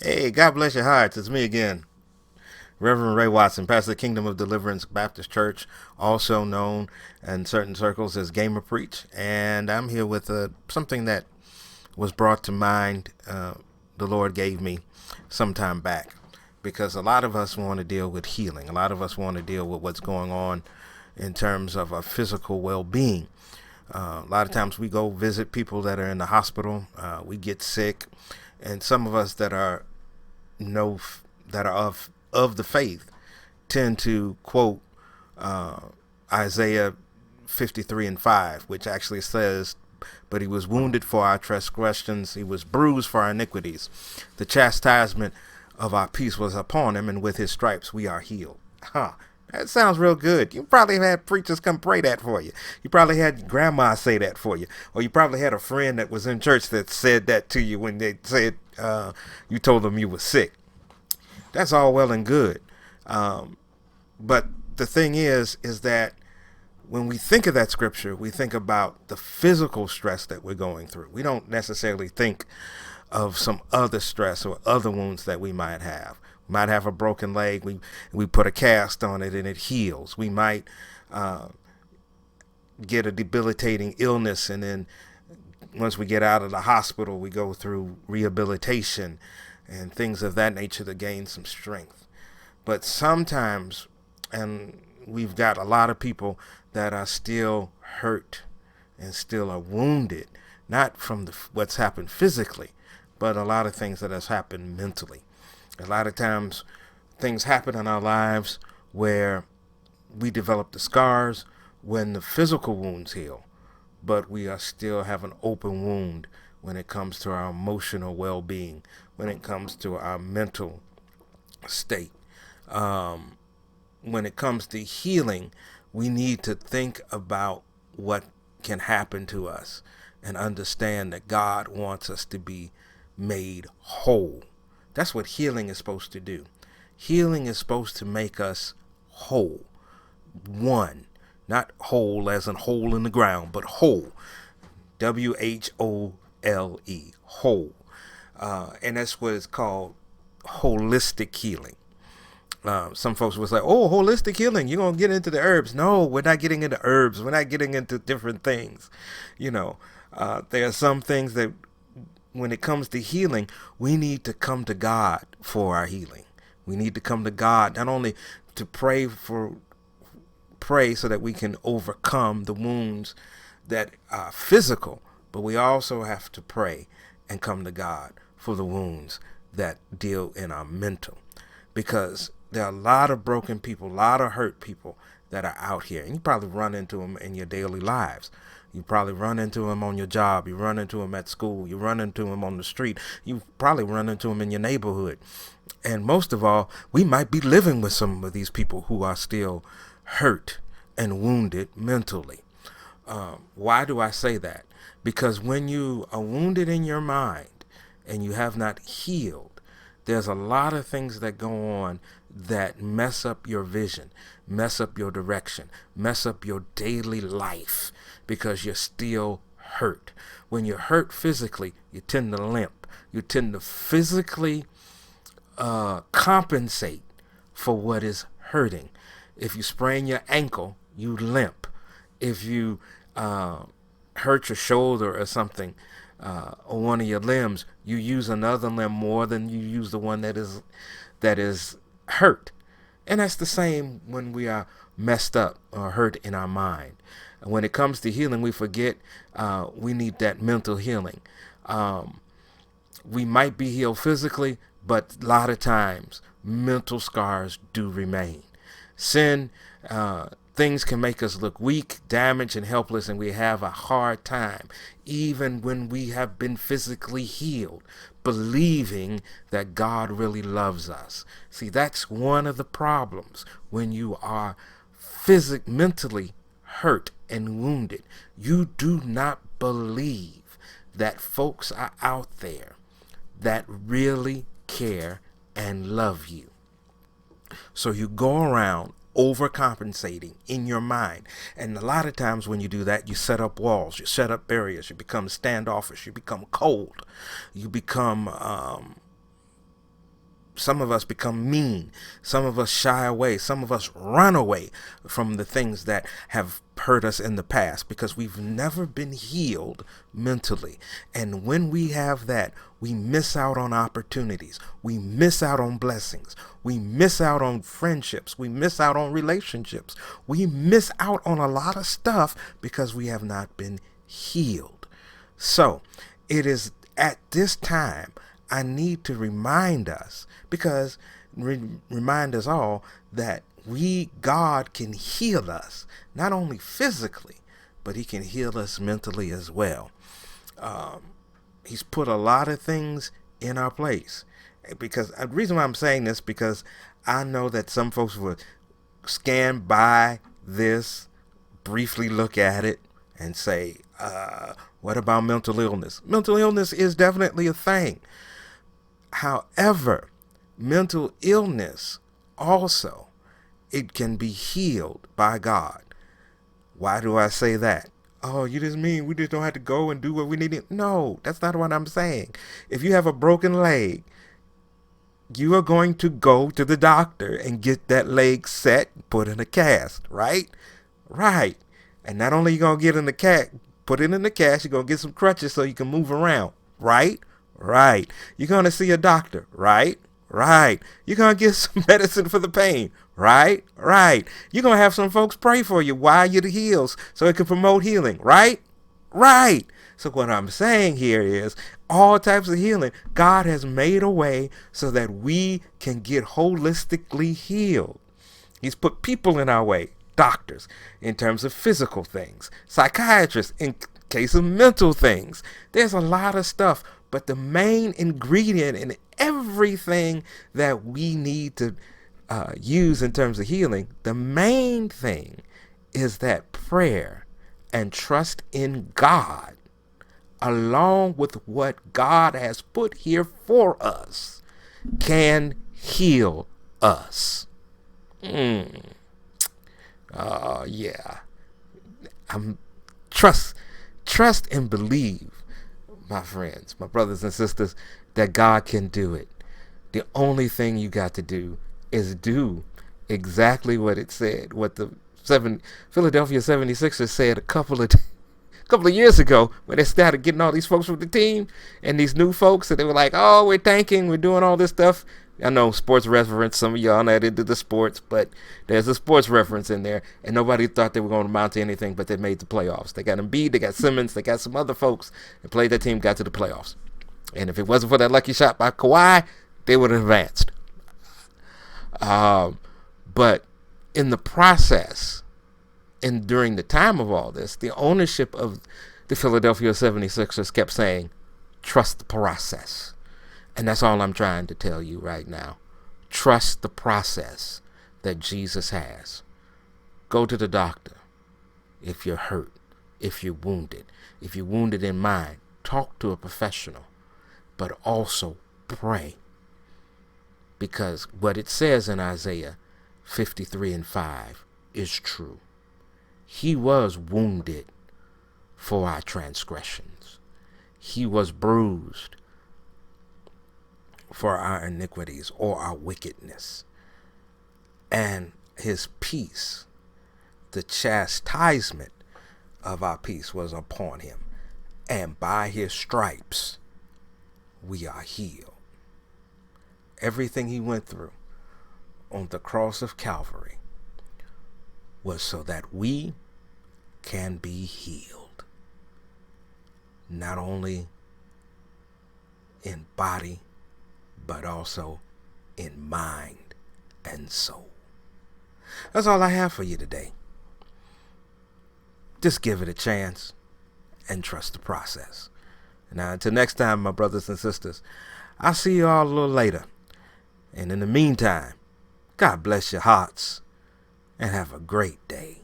Hey, God bless your hearts. It's me again, Reverend Ray Watson, pastor of the Kingdom of Deliverance Baptist Church, also known in certain circles as Gamer Preach. And I'm here with something that was brought to mind, the Lord gave me some time back. Because a lot of us want to deal with healing. A lot of us want to deal with what's going on in terms of our physical well being. A lot of times we go visit people that are in the hospital. We get sick. And some of us know that are of the faith tend to quote uh, Isaiah 53:5, which actually says, "But he was wounded for our transgressions; he was bruised for our iniquities. The chastisement of our peace was upon him, and with his stripes we are healed." Huh. That sounds real good. You probably had preachers come pray that for you. You probably had grandma say that for you. Or you probably had a friend that was in church that said that to you when they said you told them you were sick. That's all well and good. Um, but the thing is that when we think of that scripture, we think about the physical stress that we're going through. We don't necessarily think of some other stress or other wounds that we might have. We might have a broken leg. We put a cast on it and it heals. We might uh, get a debilitating illness, and then once we get out of the hospital, we go through rehabilitation and things of that nature to gain some strength. But sometimes, and we've got a lot of people that are still hurt and still are wounded, not from what's happened physically, but a lot of things that has happened mentally. A lot of times, things happen in our lives where we develop the scars when the physical wounds heal, but we are still have an open wound when it comes to our emotional well-being, when it comes to our mental state. Um, when it comes to healing, we need to think about what can happen to us and understand that God wants us to be made whole. That's what healing is supposed to do. Healing is supposed to make us whole. One, not whole as in hole in the ground, but whole. WHOLE, whole. And that's what it's called, holistic healing. Some folks will say, "Oh, holistic healing, you're gonna get into the herbs." No, we're not getting into herbs. We're not getting into different things. You know, there are some things that, when it comes to healing, we need to come to God for our healing. We need to come to God not only to pray so that we can overcome the wounds that are physical, but we also have to pray and come to God for the wounds that deal in our mental. Because there are a lot of broken people, a lot of hurt people that are out here. And you probably run into them in your daily lives. You probably run into them on your job. You run into them at school. You run into them on the street. You probably run into them in your neighborhood. And most of all, we might be living with some of these people who are still hurt and wounded mentally. Why do I say that? Because when you are wounded in your mind and you have not healed, there's a lot of things that go on that mess up your vision, mess up your direction, mess up your daily life because you're still hurt. When you're hurt physically, you tend to limp. You tend to physically compensate for what is hurting. If you sprain your ankle, you limp. If you hurt your shoulder or something, or one of your limbs, you use another limb more than you use the one that is hurt. And that's the same when we are messed up or hurt in our mind. When it comes to healing, we forget we need that mental healing. We might be healed physically, but a lot of times mental scars do remain. Sin, things can make us look weak, damaged, and helpless, and we have a hard time, even when we have been physically healed, believing that God really loves us. See, that's one of the problems when you are mentally hurt and wounded. You do not believe that folks are out there that really care and love you. So you go around overcompensating in your mind. And a lot of times when you do that, you set up walls, you set up barriers, you become standoffish, you become cold, you become some of us become mean. Some of us shy away. Some of us run away from the things that have hurt us in the past because we've never been healed mentally. And when we have that, we miss out on opportunities. We miss out on blessings. We miss out on friendships. We miss out on relationships. We miss out on a lot of stuff because we have not been healed. So it is at this time I need to remind us, because remind us all that God can heal us, not only physically, but he can heal us mentally as well. He's put a lot of things in our place. Because the reason why I'm saying this, because I know that some folks will scan by this, briefly look at it, and say, what about mental illness? Mental illness is definitely a thing. However, mental illness also, it can be healed by God. Why do I say that? Oh, you just mean we just don't have to go and do what we need to? No, that's not what I'm saying. If you have a broken leg, you are going to go to the doctor and get that leg set, put in a cast, right? Right. And not only are you going to get in the cast, put it in the cast, you're going to get some crutches so you can move around, right? Right. You're going to see a doctor, right? Right. You're going to get some medicine for the pain, right? Right. You're going to have some folks pray for you while you're the heals so it can promote healing, right? Right. So what I'm saying here is all types of healing, God has made a way so that we can get holistically healed. He's put people in our way, doctors, in terms of physical things, psychiatrists, in case of mental things. There's a lot of stuff, but the main ingredient in everything that we need to use in terms of healing, the main thing is that prayer and trust in God, along with what God has put here for us, can heal us. Yeah. Trust and believe, my friends, my brothers and sisters, that God can do it. The only thing you got to do is do exactly what it said, what the Philadelphia 76ers said a couple of years ago when they started getting all these folks from the team and these new folks, and they were like, oh, we're tanking, we're doing all this stuff. I know sports reference, some of y'all not into the sports, but there's a sports reference in there, and nobody thought they were going to amount to anything, but they made the playoffs. They got Embiid, they got Simmons, they got some other folks that played that team, got to the playoffs. And if it wasn't for that lucky shot by Kawhi, they would have advanced. But in the process, and during the time of all this, the ownership of the Philadelphia 76ers kept saying, trust the process. And that's all I'm trying to tell you right now. Trust the process that Jesus has. Go to the doctor if you're hurt, if you're wounded in mind. Talk to a professional, but also pray. Because what it says in Isaiah 53:5 is true. He was wounded for our transgressions. He was bruised for our iniquities or our wickedness. And his peace, the chastisement of our peace, was upon him. And by his stripes, we are healed. Everything he went through on the cross of Calvary was so that we can be healed. Not only in body, but also in mind and soul. That's all I have for you today. Just give it a chance and trust the process. Now, until next time, my brothers and sisters, I'll see you all a little later. And in the meantime, God bless your hearts and have a great day.